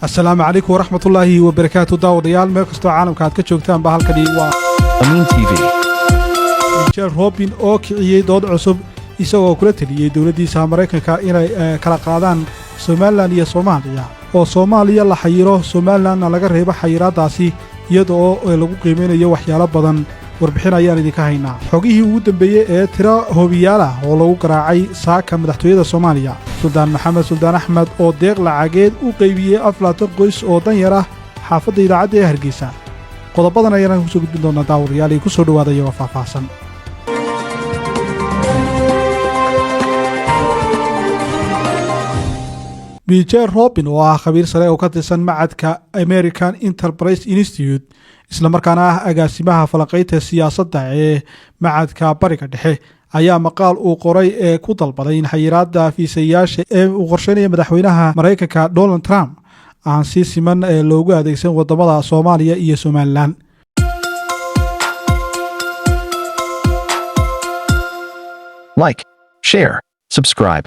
السلام عليكم ورحمة الله وبركاته داوديال meel kastoo caalamka aad ka joogtaan ba halkani waa Amin TV. Michel Robin oo kiciyay dood cusub isagoo kula taliyay dawladdiisa Mareykanka inay kala qaadaan Soomaaliland iyo Soomaaliya oo Soomaaliya la xayiro Somalilandna laga reebo xayiraadaasi iyadoo lagu qiimeynayo waxyaalo badan warbixin ayaan idinka haynaa xogihii ugu dambeeyay ee tiro hoobiyaala oo lagu garaacay saaka madaxtooyada Soomaaliya Suldaan Maxamed Suldaan Axmed oo deeq lacageed u qaybiyay aflaatan qoys oo danyar ah xaafadda idaacadda ee Hargeysa qodobadan ayaan ku soo gudbin doonaa daawadayaal ku soo dhawaada iyaga faahfaahsan Michel Robin oo ah khabiir sare oo ka tirsan macadka American Enterprise Institute isla markaana ah agaasimaha falaqaynta siyaasadda ee macadka bariga dhexe ayaa maqaal uu qoray ee ku dalbaday in xayiraadda fiisayaasha ee uu qorsheynaya madaxweynaha Mareykanka Donald Trump aan si siman loogu adeegsan wadamada Soomaaliya iyo Somaliland Like, share, subscribe.